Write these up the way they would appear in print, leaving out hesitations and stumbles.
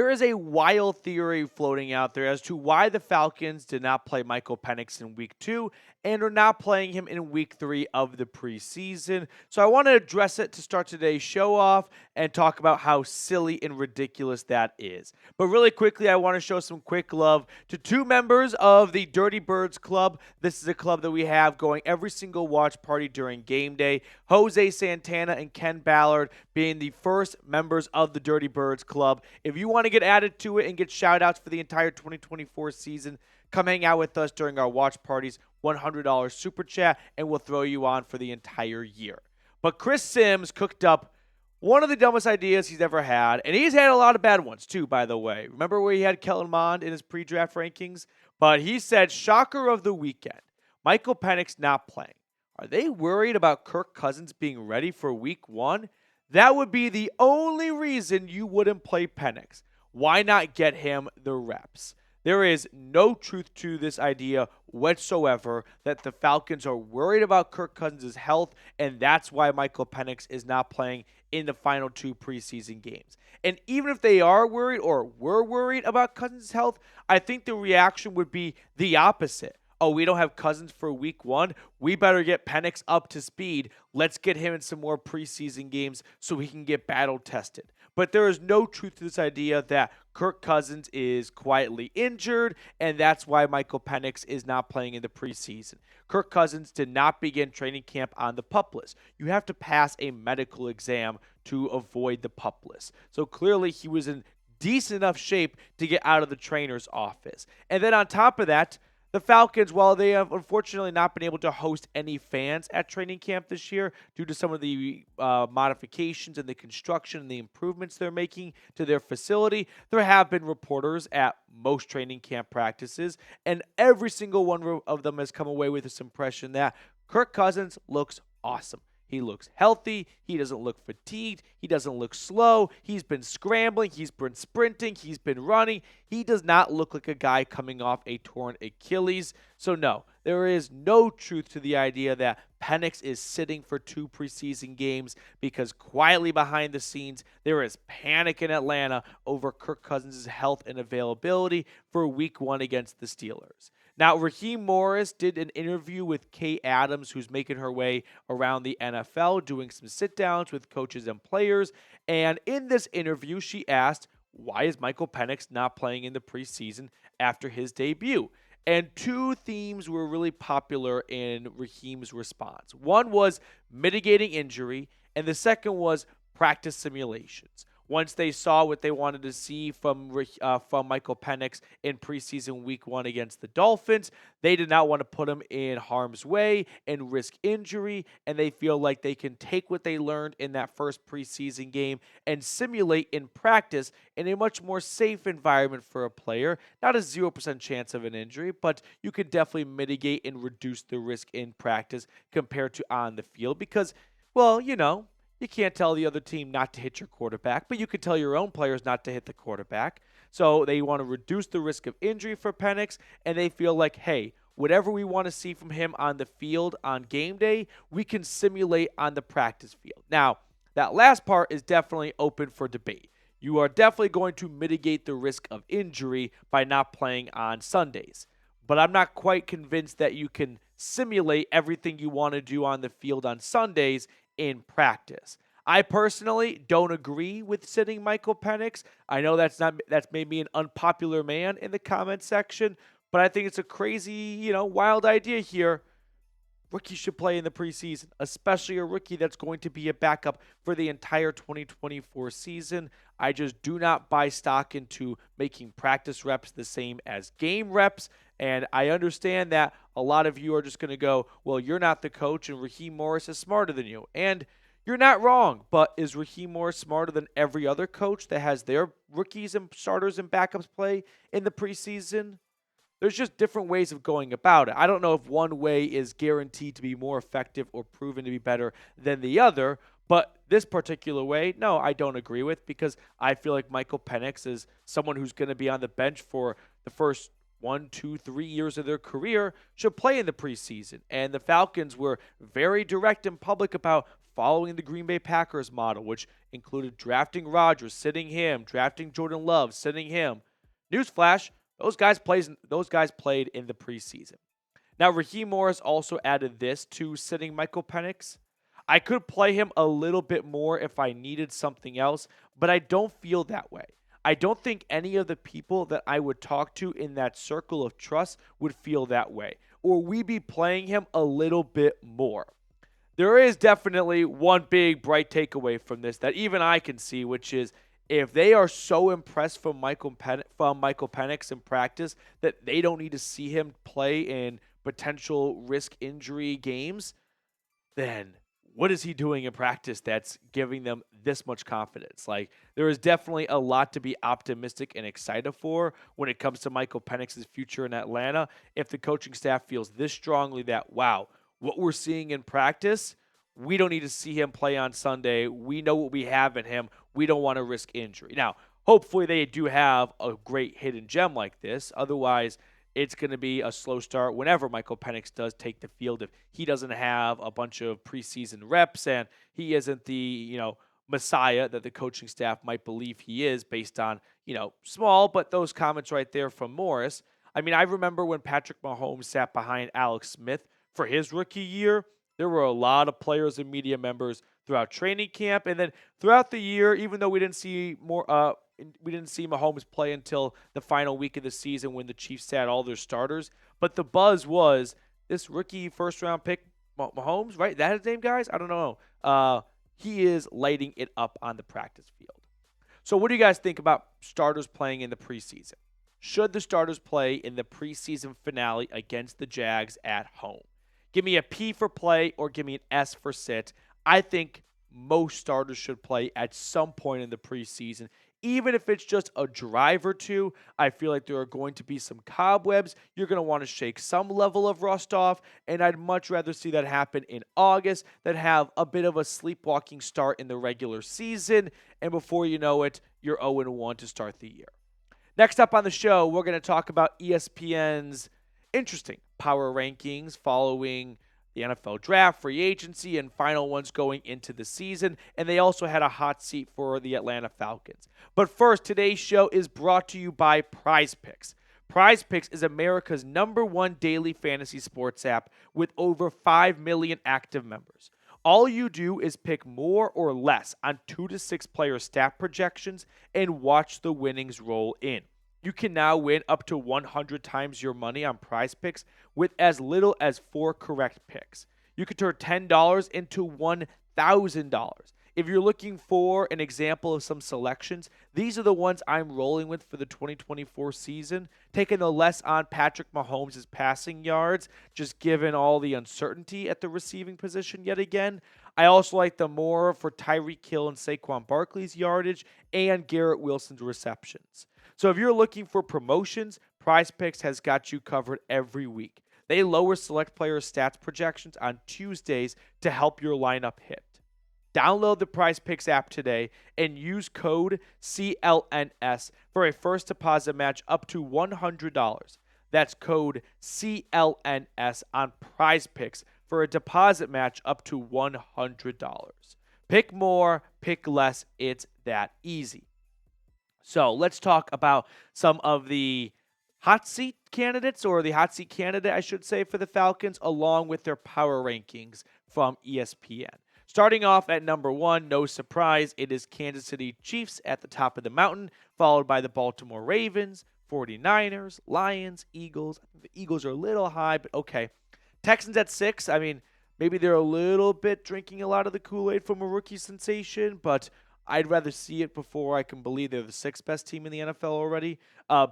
there is a wild theory floating out there as to why the Falcons did not play Michael Penix in week 2 and are not playing him in week 3 of the preseason. So I want to address it to start today's show off and talk about how silly and ridiculous that is. But really quickly, I want to show some quick love to 2 members of the Dirty Birds Club. This is a club that we have going every single watch party during game day. Jose Santana and Ken Ballard being the first members of the Dirty Birds Club. If you want to get added to it and get shout-outs for the entire 2024 season, come hang out with us during our watch parties, $100 super chat, and we'll throw you on for the entire year. But Chris Sims cooked up one of the dumbest ideas he's ever had, and he's had a lot of bad ones too, by the way. Remember where he had Kellen Mond in his pre-draft rankings? But he said, shocker of the weekend, Michael Penix not playing. Are they worried about Kirk Cousins being ready for week 1? That would be the only reason you wouldn't play Penix. Why not get him the reps? There is no truth to this idea whatsoever that the Falcons are worried about Kirk Cousins' health, and that's why Michael Penix is not playing in the final 2 preseason games. And even if they are worried or were worried about Cousins' health, I think the reaction would be the opposite. Oh, we don't have Cousins for week 1. We better get Penix up to speed. Let's get him in some more preseason games so he can get battle tested. But there is no truth to this idea that Kirk Cousins is quietly injured, and that's why Michael Penix is not playing in the preseason. Kirk Cousins did not begin training camp on the PUP list. You have to pass a medical exam to avoid the PUP list. So clearly he was in decent enough shape to get out of the trainer's office. And then on top of that, the Falcons, while they have unfortunately not been able to host any fans at training camp this year due to some of the modifications and the construction and the improvements they're making to their facility, there have been reporters at most training camp practices, and every single one of them has come away with this impression that Kirk Cousins looks awesome. He looks healthy. He doesn't look fatigued. He doesn't look slow. He's been scrambling. He's been sprinting. He's been running. He does not look like a guy coming off a torn Achilles. So no, there is no truth to the idea that Penix is sitting for 2 preseason games because quietly behind the scenes, there is panic in Atlanta over Kirk Cousins' health and availability for week 1 against the Steelers. Now, Raheem Morris did an interview with Kay Adams, who's making her way around the NFL, doing some sit-downs with coaches and players. And in this interview, she asked, why is Michael Penix not playing in the preseason after his debut? And 2 themes were really popular in Raheem's response. One was mitigating injury, and the second was practice simulations. Once they saw what they wanted to see from Michael Penix in preseason week 1 against the Dolphins, they did not want to put him in harm's way and risk injury, and they feel like they can take what they learned in that first preseason game and simulate in practice in a much more safe environment for a player. Not a 0% chance of an injury, but you can definitely mitigate and reduce the risk in practice compared to on the field because, well, you can't tell the other team not to hit your quarterback, but you can tell your own players not to hit the quarterback. So they want to reduce the risk of injury for Penix, and they feel like, hey, whatever we want to see from him on the field on game day, we can simulate on the practice field. Now, that last part is definitely open for debate. You are definitely going to mitigate the risk of injury by not playing on Sundays. But I'm not quite convinced that you can simulate everything you want to do on the field on Sundays in practice. I personally don't agree with sitting Michael Penix. I know that's made me an unpopular man in the comment section, but I think it's a crazy, wild idea here. Rookies should play in the preseason, especially a rookie that's going to be a backup for the entire 2024 season. I just do not buy stock into making practice reps the same as game reps. And I understand that a lot of you are just going to go, well, you're not the coach and Raheem Morris is smarter than you. And you're not wrong, but is Raheem Morris smarter than every other coach that has their rookies and starters and backups play in the preseason? There's just different ways of going about it. I don't know if one way is guaranteed to be more effective or proven to be better than the other, but this particular way, no, I don't agree with because I feel like Michael Penix is someone who's going to be on the bench for the first 1, 2, 3 years of their career, should play in the preseason. And the Falcons were very direct and public about following the Green Bay Packers model, which included drafting Rodgers, sitting him, drafting Jordan Love, sitting him. Newsflash, those guys played in the preseason. Now, Raheem Morris also added this to sitting Michael Penix. I could play him a little bit more if I needed something else, but I don't feel that way. I don't think any of the people that I would talk to in that circle of trust would feel that way, or we'd be playing him a little bit more. There is definitely one big bright takeaway from this that even I can see, which is if they are so impressed from Michael Penix in practice that they don't need to see him play in potential risk injury games, then what is he doing in practice that's giving them this much confidence? Like, there is definitely a lot to be optimistic and excited for when it comes to Michael Penix's future in Atlanta. If the coaching staff feels this strongly that, wow, what we're seeing in practice, we don't need to see him play on Sunday. We know what we have in him. We don't want to risk injury. Now, hopefully they do have a great hidden gem like this. Otherwise, it's going to be a slow start whenever Michael Penix does take the field. If he doesn't have a bunch of preseason reps and he isn't the, messiah that the coaching staff might believe he is based on, small, but those comments right there from Morris. I mean, I remember when Patrick Mahomes sat behind Alex Smith for his rookie year, there were a lot of players and media members throughout training camp. And then throughout the year, even though we didn't see Mahomes play until the final week of the season when the Chiefs sat all their starters. But the buzz was this rookie first-round pick, Mahomes, right? That his name, guys? I don't know. He is lighting it up on the practice field. So what do you guys think about starters playing in the preseason? Should the starters play in the preseason finale against the Jags at home? Give me a P for play or give me an S for sit. I think most starters should play at some point in the preseason. Even if it's just a drive or two, I feel like there are going to be some cobwebs. You're going to want to shake some level of rust off, and I'd much rather see that happen in August than have a bit of a sleepwalking start in the regular season, and before you know it, you're 0-1 to start the year. Next up on the show, we're going to talk about ESPN's interesting power rankings following the NFL draft, free agency, and final ones going into the season. And they also had a hot seat for the Atlanta Falcons. But first, today's show is brought to you by PrizePicks. PrizePicks is America's #1 daily fantasy sports app with over 5 million active members. All you do is pick more or less on 2 to 6 player stat projections and watch the winnings roll in. You can now win up to 100 times your money on PrizePicks with as little as 4 correct picks. You can turn $10 into $1,000. If you're looking for an example of some selections, these are the ones I'm rolling with for the 2024 season, taking the less on Patrick Mahomes' passing yards, just given all the uncertainty at the receiving position yet again. I also like the more for Tyreek Hill and Saquon Barkley's yardage and Garrett Wilson's receptions. So if you're looking for promotions, PrizePicks has got you covered every week. They lower select player stats projections on Tuesdays to help your lineup hit. Download the PrizePicks app today and use code CLNS for a first deposit match up to $100. That's code CLNS on PrizePicks for a deposit match up to $100. Pick more, pick less. It's that easy. So let's talk about some of the hot seat candidates, or the hot seat candidate, I should say, for the Falcons, along with their power rankings from ESPN. Starting off at number 1, no surprise, it is Kansas City Chiefs at the top of the mountain, followed by the Baltimore Ravens, 49ers, Lions, Eagles. The Eagles are a little high, but okay. Texans at 6, I mean, maybe they're a little bit drinking a lot of the Kool-Aid from a rookie sensation, but I'd rather see it before I can believe they're the 6th best team in the NFL already.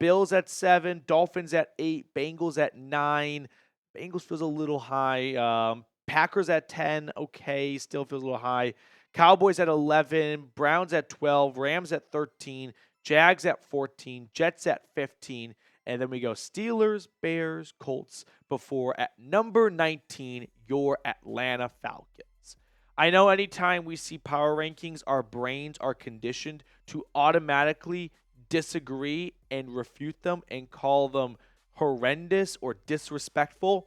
Bills at 7, Dolphins at 8, Bengals at 9. Bengals feels a little high. Packers at 10, okay, still feels a little high. Cowboys at 11, Browns at 12, Rams at 13, Jags at 14, Jets at 15, and then we go Steelers, Bears, Colts before at number 19, your Atlanta Falcons. I know anytime we see power rankings, our brains are conditioned to automatically disagree and refute them and call them horrendous or disrespectful.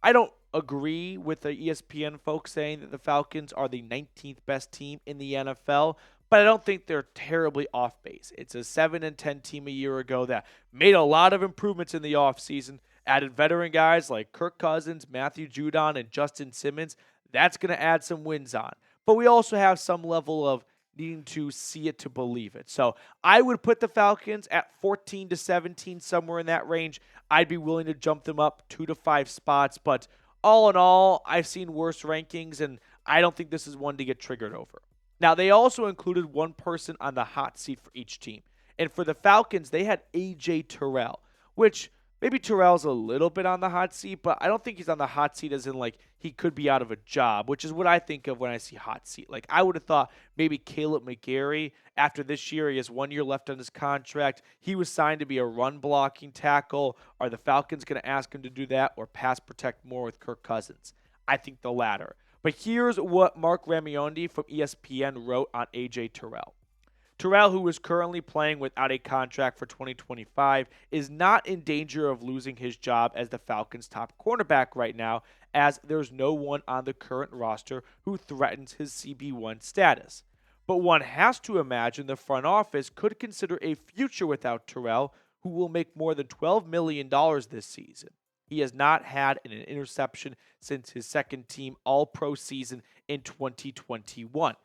I don't agree with the ESPN folks saying that the Falcons are the 19th best team in the NFL, but I don't think they're terribly off base. It's a 7-10 team a year ago that made a lot of improvements in the offseason, added veteran guys like Kirk Cousins, Matthew Judon, and Justin Simmons. That's going to add some wins on. But we also have some level of needing to see it to believe it. So I would put the Falcons at 14-17, somewhere in that range. I'd be willing to jump them up 2 to 5 spots. But all in all, I've seen worse rankings, and I don't think this is one to get triggered over. Now, they also included one person on the hot seat for each team. And for the Falcons, they had A.J. Terrell, which maybe Terrell's a little bit on the hot seat, but I don't think he's on the hot seat as in like he could be out of a job, which is what I think of when I see hot seat. Like I would have thought maybe Caleb McGarry, after this year, he has 1 year left on his contract. He was signed to be a run blocking tackle. Are the Falcons going to ask him to do that or pass protect more with Kirk Cousins? I think the latter. But here's what Marc Raimondi from ESPN wrote on A.J. Terrell. Terrell, who is currently playing without a contract for 2025, is not in danger of losing his job as the Falcons' top cornerback right now, as there's no one on the current roster who threatens his CB1 status. But one has to imagine the front office could consider a future without Terrell, who will make more than $12 million this season. He has not had an interception since his second-team All-Pro season in 2021.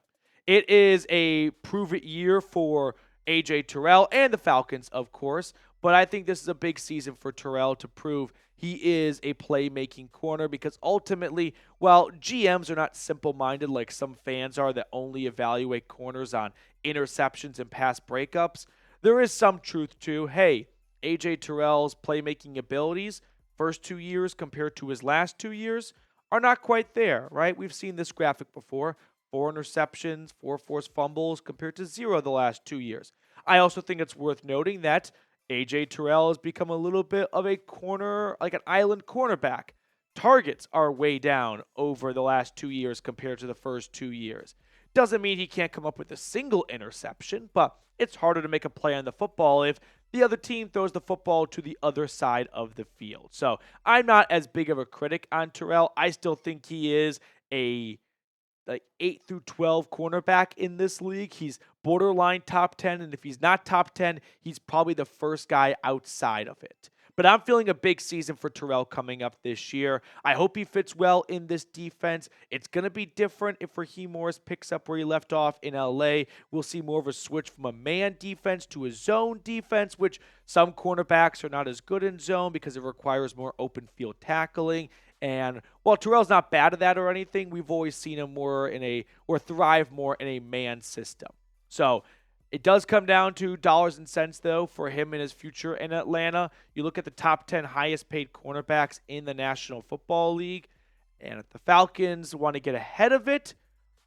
It is a prove-it year for A.J. Terrell and the Falcons, of course, but I think this is a big season for Terrell to prove he is a playmaking corner because ultimately, while GMs are not simple-minded like some fans are that only evaluate corners on interceptions and pass breakups, there is some truth to, hey, A.J. Terrell's playmaking abilities first 2 years compared to his last 2 years are not quite there, right? We've seen this graphic before. 4 interceptions, 4 forced fumbles compared to 0 the last 2 years. I also think it's worth noting that A.J. Terrell has become a little bit of a corner, like an island cornerback. Targets are way down over the last 2 years compared to the first 2 years. Doesn't mean he can't come up with a single interception, but it's harder to make a play on the football if the other team throws the football to the other side of the field. So I'm not as big of a critic on Terrell. I still think he is a 8 through 12 cornerback in this league. He's borderline top 10, and if he's not top 10, he's probably the first guy outside of it. But I'm feeling a big season for Terrell coming up this year. I hope he fits well in this defense. It's going to be different if Raheem Morris picks up where he left off in LA. We'll see more of a switch from a man defense to a zone defense, which some cornerbacks are not as good in zone because it requires more open field tackling. And while Terrell's not bad at that or anything, we've always seen him thrive more in a man system. So it does come down to dollars and cents, though, for him and his future in Atlanta. You look at the top 10 highest paid cornerbacks in the National Football League, and if the Falcons want to get ahead of it,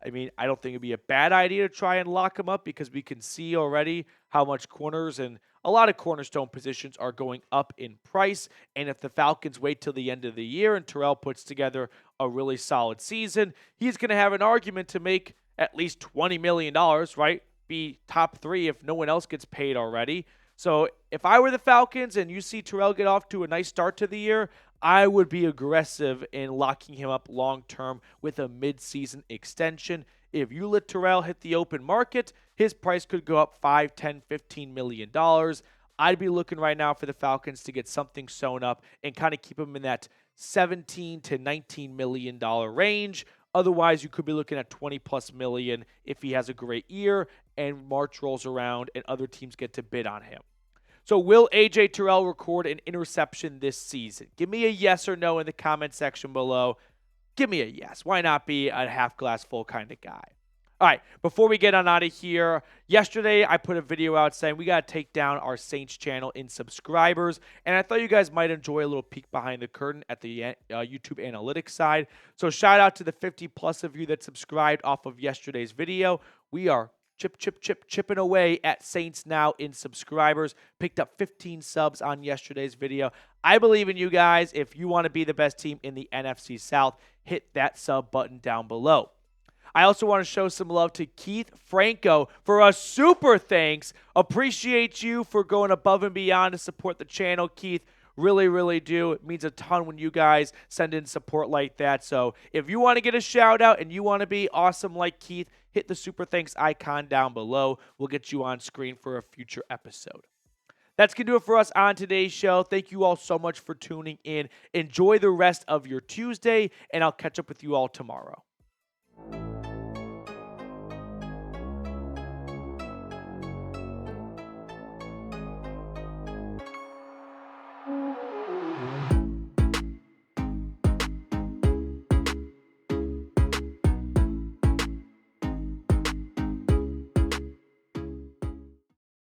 I mean, I don't think it'd be a bad idea to try and lock him up because we can see already how much corners and a lot of cornerstone positions are going up in price. And if the Falcons wait till the end of the year and Terrell puts together a really solid season, he's going to have an argument to make at least $20 million, right? Be top 3 if no one else gets paid already. So if I were the Falcons and you see Terrell get off to a nice start to the year, I would be aggressive in locking him up long-term with a mid-season extension. If you let Terrell hit the open market, his price could go up $5, $10, $15 million. I'd be looking right now for the Falcons to get something sewn up and kind of keep him in that $17 to $19 million range. Otherwise, you could be looking at $20+ million if he has a great year and March rolls around and other teams get to bid on him. So will A.J. Terrell record an interception this season? Give me a yes or no in the comment section below. Give me a yes. Why not be a half glass full kind of guy? All right, before we get on out of here, yesterday I put a video out saying we got to take down our Saints channel in subscribers, and I thought you guys might enjoy a little peek behind the curtain at the YouTube analytics side. So shout out to the 50+ of you that subscribed off of yesterday's video. We are chipping away at Saints now in subscribers. Picked up 15 subs on yesterday's video. I believe in you guys. If you want to be the best team in the NFC South, hit that sub button down below. I also want to show some love to Keith Franco for a super thanks. Appreciate you for going above and beyond to support the channel, Keith. Really do. It means a ton when you guys send in support like that. So if you want to get a shout out and you want to be awesome like Keith, hit the super thanks icon down below. We'll get you on screen for a future episode. That's going to do it for us on today's show. Thank you all so much for tuning in. Enjoy the rest of your Tuesday, and I'll catch up with you all tomorrow.